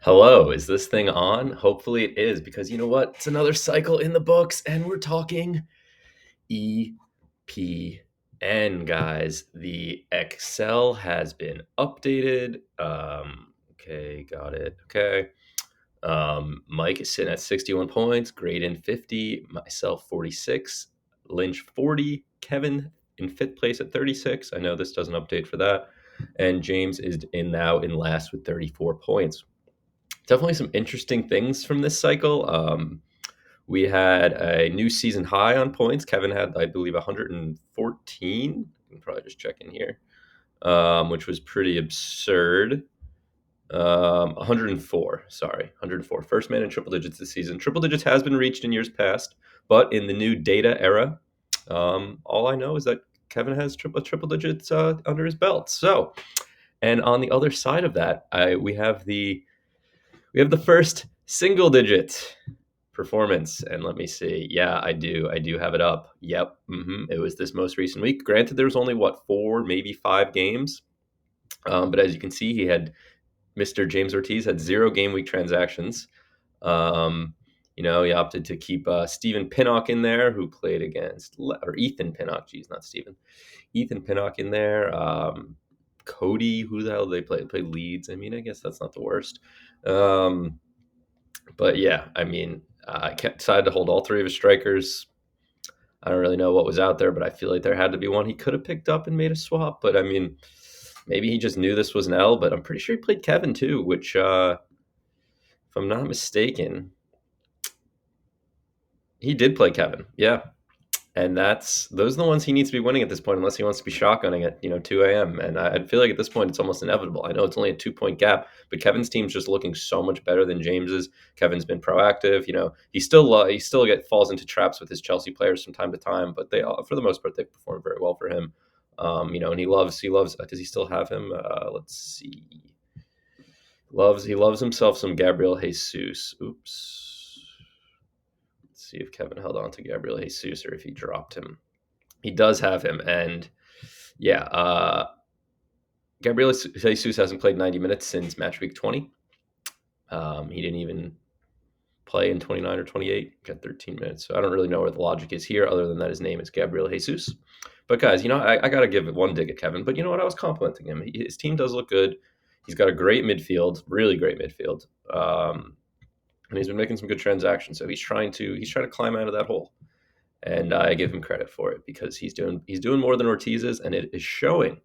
Hello, is this thing on? Hopefully it is, because you know what? It's another cycle in the books, and we're talking EPN, guys. The Excel has been updated. Okay, got it. Okay. Mike is sitting at 61 points, Graydon 50, myself 46, Lynch 40, Kevin in fifth place at 36. I know this doesn't update for that. And James is now in last with 34 points. Definitely some interesting things from this cycle. We had a new season high on points. Kevin had, I believe, 114. I can probably just check in here, which was pretty absurd. 104. Sorry, 104. First man in triple digits this season. Triple digits has been reached in years past, but in the new data era, all I know is that Kevin has triple digits under his belt. So, and on the other side of that, we have the first single digit performance. And let me see. Yeah, I do have it up. Yep. It was this most recent week. Granted, there was only four, maybe five games. But as you can see, Mr. James Ortiz had 0 game week transactions. He opted to keep Stephen Pinnock in there, who played or Ethan Pinnock. Geez, not Stephen. Ethan Pinnock in there. Cody, who the hell did they play? They played Leeds. I mean, I guess that's not the worst. But yeah, I mean, I decided to hold all three of his strikers. I don't really know what was out there, but I feel like there had to be one he could have picked up and made a swap. But I mean, maybe he just knew this was an L, but I'm pretty sure he played Kevin too, which, if I'm not mistaken, he did play Kevin. Yeah. And those are the ones he needs to be winning at this point, unless he wants to be shotgunning at 2 a.m. And I feel like at this point it's almost inevitable. I know it's only a 2-point gap, but Kevin's team's just looking so much better than James's. Kevin's been proactive. He still falls into traps with his Chelsea players from time to time, but they all, for the most part, they perform very well for him. And he loves. Does he still have him? Let's see. He loves himself some Gabriel Jesus. Oops. See if Kevin held on to Gabriel Jesus or if he dropped him. He does have him, and yeah, Gabriel Jesus hasn't played 90 minutes since match week 20. He didn't even play in 29 or 28. Got 13 minutes, so I don't really know where the logic is here, other than that his name is Gabriel Jesus. But guys, I got to give it one dig at Kevin. But you know what? I was complimenting him. His team does look good. He's got a great midfield, really great midfield. And he's been making some good transactions. So he's trying to climb out of that hole, and I give him credit for it because he's doing more than Ortiz is, and it is showing.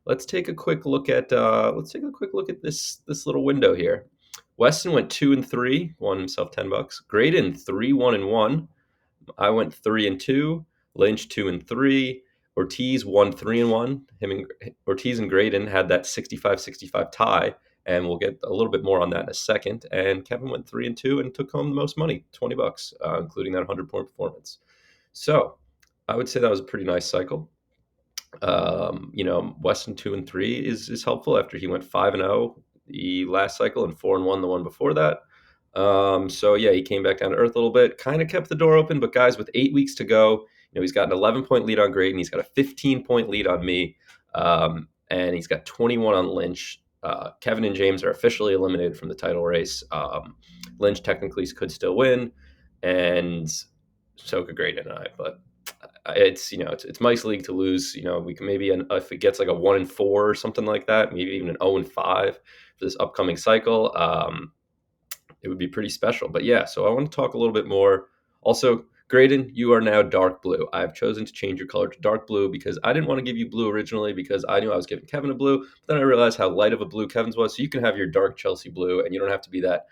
Let's take a quick look at this little window here. Weston went 2-3, won himself $10. Graydon 3-1-1. I went 3-2. Lynch 2-3. Ortiz won 3-1. Ortiz and Graydon had that 65-65 tie. And we'll get a little bit more on that in a second. And Kevin went 3-2 and took home the most money, $20, including that 100-point performance. So I would say that was a pretty nice cycle. Weston 2-3 is helpful after he went 5-0 the last cycle and 4-1 the one before that. So yeah, he came back down to earth a little bit, kind of kept the door open. But guys, with 8 weeks to go, he's got an 11-point lead on Graydon. He's got a 15-point lead on me, and he's got 21 on Lynch. Kevin and James are officially eliminated from the title race. Lynch technically could still win, and so could Graydon and I. But it's Mike's league to lose. We can maybe, if it gets like a 1-4 or something like that, maybe even an 0-5 for this upcoming cycle, it would be pretty special. But yeah, so I want to talk a little bit more. Also, Graydon, you are now dark blue. I've chosen to change your color to dark blue because I didn't want to give you blue originally because I knew I was giving Kevin a blue. But then I realized how light of a blue Kevin's was. So you can have your dark Chelsea blue and you don't have to be that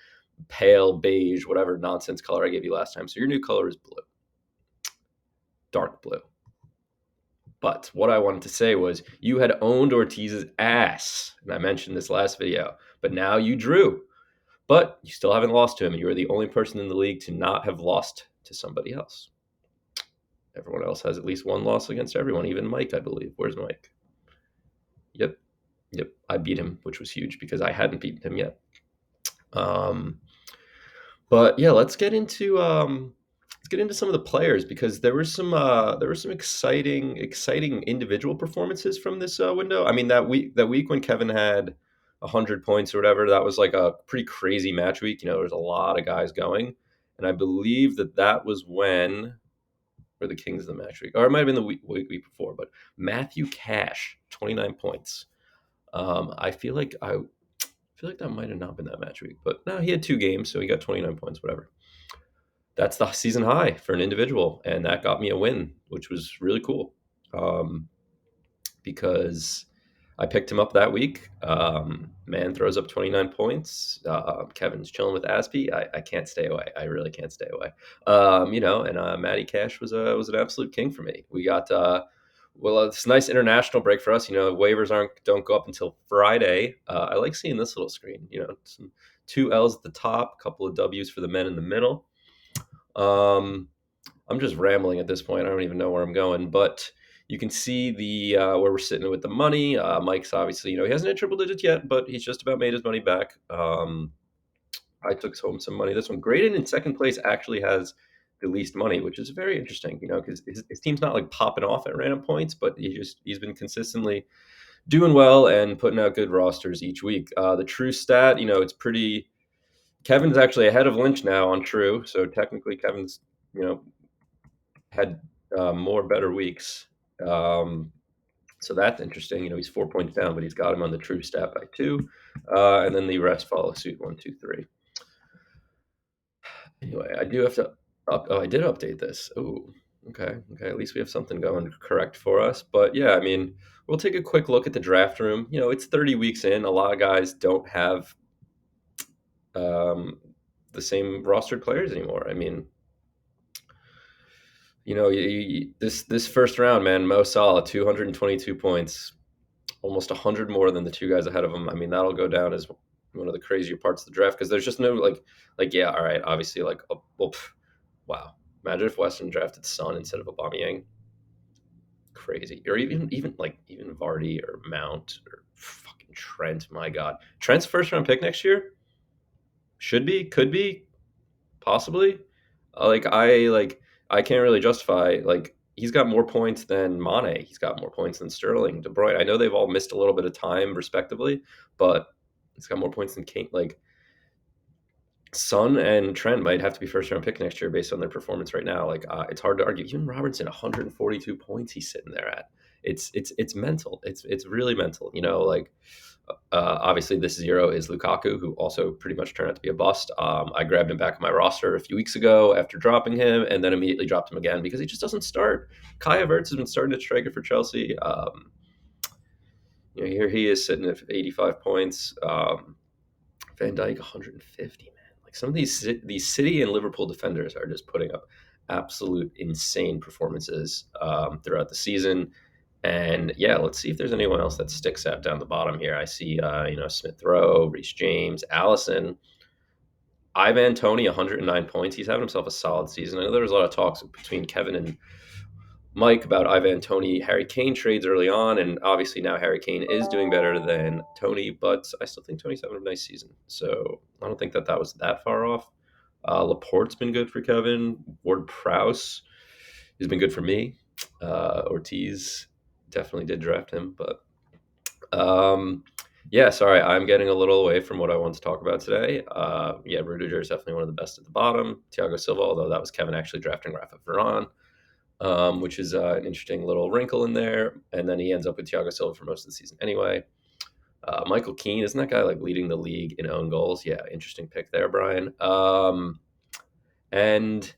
pale beige, whatever nonsense color I gave you last time. So your new color is blue. Dark blue. But what I wanted to say was you had owned Ortiz's ass. And I mentioned this last video. But now you drew. But you still haven't lost to him. And you are the only person in the league to not have lost to somebody else. Everyone else has at least one loss against everyone, even Mike, I believe. Where's Mike? Yep. I beat him, which was huge because I hadn't beaten him yet. But yeah, let's get into some of the players because there were some exciting individual performances from this window. I mean, that week when Kevin had 100 points or whatever. That was like a pretty crazy match week. You know, there's a lot of guys going. And I believe that was when, or the Kings of the match week, or it might have been the week before, but Matthew Cash, 29 points. I feel like that might have not been that match week, but no, he had 2 games, so he got 29 points, whatever. That's the season high for an individual, and that got me a win, which was really cool. Um, because I picked him up that week. Man throws up 29 points. Kevin's chilling with Aspie. I can't stay away. I really can't stay away. And Matty Cash was an absolute king for me. We got it's a nice international break for us. You know, waivers don't go up until Friday. I like seeing this little screen. You know, some 2 L's at the top, a couple of W's for the men in the middle. I'm just rambling at this point. I don't even know where I'm going, but you can see the where we're sitting with the money. Mike's obviously, he hasn't hit triple digits yet, but he's just about made his money back. I took home some money. This one, Graydon in second place actually has the least money, which is very interesting. Because his team's not like popping off at random points, but he's been consistently doing well and putting out good rosters each week. The true stat, it's pretty. Kevin's actually ahead of Lynch now on true, so technically Kevin's had more better weeks. So that's interesting. He's 4 points down, but he's got him on the true stat by 2. And then the rest follow suit 1, 2, 3. Anyway, I do have to. I did update this. Oh, okay. At least we have something going correct for us. But yeah, we'll take a quick look at the draft room. It's 30 weeks in. A lot of guys don't have the same rostered players anymore. This first round, man, Mo Salah, 222 points, almost 100 more than the 2 guys ahead of him. That'll go down as one of the crazier parts of the draft because there's just no yeah, all right, obviously wow. Imagine if Weston drafted Son instead of Aubameyang. Crazy. Or even Vardy or Mount or fucking Trent. My God, Trent's first round pick next year should be, could be, possibly. I can't really justify he's got more points than Mane. He's got more points than Sterling, De Bruyne. I know they've all missed a little bit of time respectively, but he's got more points than Kane. Son and Trent might have to be first round pick next year based on their performance right now. It's hard to argue. Even Robertson, 142 points he's sitting there at. It's mental. It's really mental. Obviously, this 0 is Lukaku, who also pretty much turned out to be a bust. I grabbed him back on my roster a few weeks ago after dropping him, and then immediately dropped him again because he just doesn't start. Kai Havertz has been starting to strike it for Chelsea. Here he is sitting at 85 points. Van Dijk 150. Man, some of these City and Liverpool defenders are just putting up absolute insane performances throughout the season. And yeah, let's see if there's anyone else that sticks out down the bottom here. I see, Smith Rowe, Reece James, Allison, Ivan Toney, 109 points. He's having himself a solid season. I know there was a lot of talks between Kevin and Mike about Ivan Toney, Harry Kane trades early on, and obviously now Harry Kane is doing better than Toney, but I still think Toney's having a nice season. So I don't think that was that far off. Laporte's been good for Kevin. Ward-Prowse has been good for me. Ortiz definitely did draft him, but yeah, sorry, I'm getting a little away from what I want to talk about today. Yeah, Rudiger is definitely one of the best at the bottom. Thiago Silva, although that was Kevin actually drafting Rafa Varane, which is an interesting little wrinkle in there. And then he ends up with Thiago Silva for most of the season anyway. Michael Keane, isn't that guy leading the league in own goals? Yeah, interesting pick there, Brian. And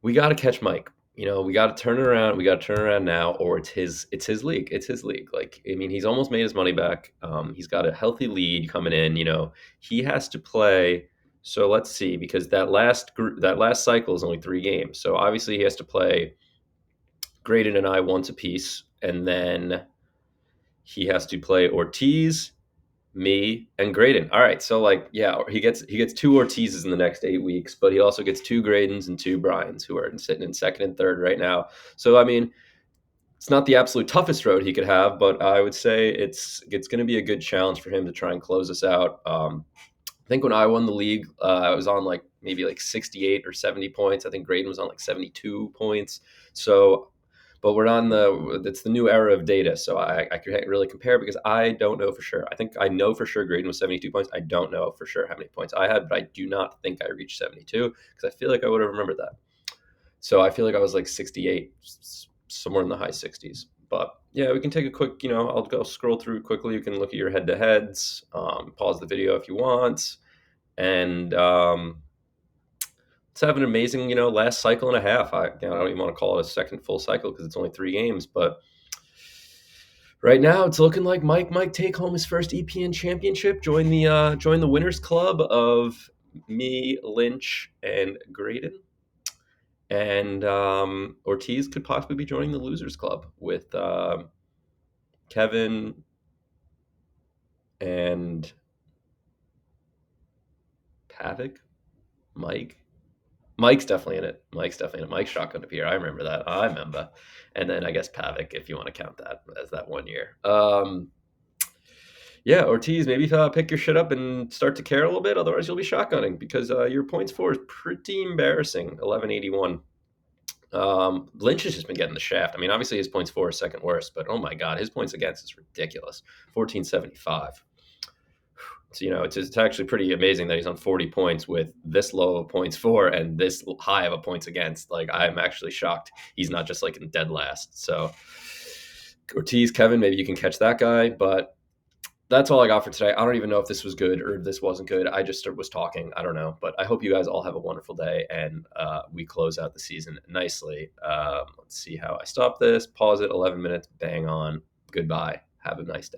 we got to catch Mike. We got to turn it around. We got to turn it around now, or it's his league. It's his league. He's almost made his money back. He's got a healthy lead coming in. He has to play. So let's see, because that last cycle is only 3 games. So obviously he has to play Graydon and I once apiece, and then he has to play Ortiz, me, and Graydon. All right, so he gets 2 Ortizes in the next 8 weeks, but he also gets 2 Graydons and 2 Bryans, who are sitting in second and third right now. So it's not the absolute toughest road he could have, but I would say it's going to be a good challenge for him to try and close us out. I think when I won the league, I was on maybe 68 or 70 points. I think Graydon was on 72 points. So But it's the new era of data, so I can't really compare because I don't know for sure. I think I know for sure Graydon was 72 points. I don't know for sure how many points I had, but I do not think I reached 72 because I feel like I would have remembered that. So I feel like I was like 68, somewhere in the high 60s. But yeah, we can take a quick, I'll go scroll through quickly. You can look at your head to heads, pause the video if you want, and let's have an amazing, last cycle and a half. I don't even want to call it a second full cycle because it's only 3 games, but right now it's looking like Mike might take home his first EPN championship. Join the winners club of me, Lynch, and Graydon. And Ortiz could possibly be joining the losers club with Kevin and Pavic, Mike. Mike's definitely in it. Mike's shotgun up here. I remember that. I remember. And then I guess Pavic, if you want to count that as that 1 year. Yeah, Ortiz, maybe pick your shit up and start to care a little bit. Otherwise, you'll be shotgunning because your points for is pretty embarrassing. 1181. Lynch has just been getting the shaft. I mean, obviously his points for is second worst, but oh my god, his points against is ridiculous. 1475. So, it's actually pretty amazing that he's on 40 points with this low of points for and this high of a points against. Like, I'm actually shocked he's not just like in dead last. So Ortiz, Kevin, maybe you can catch that guy, but that's all I got for today. I don't even know if this was good or if this wasn't good. I just was talking. I don't know. But I hope you guys all have a wonderful day and we close out the season nicely. Let's see how I stop this. Pause it. 11 minutes. Bang on. Goodbye. Have a nice day.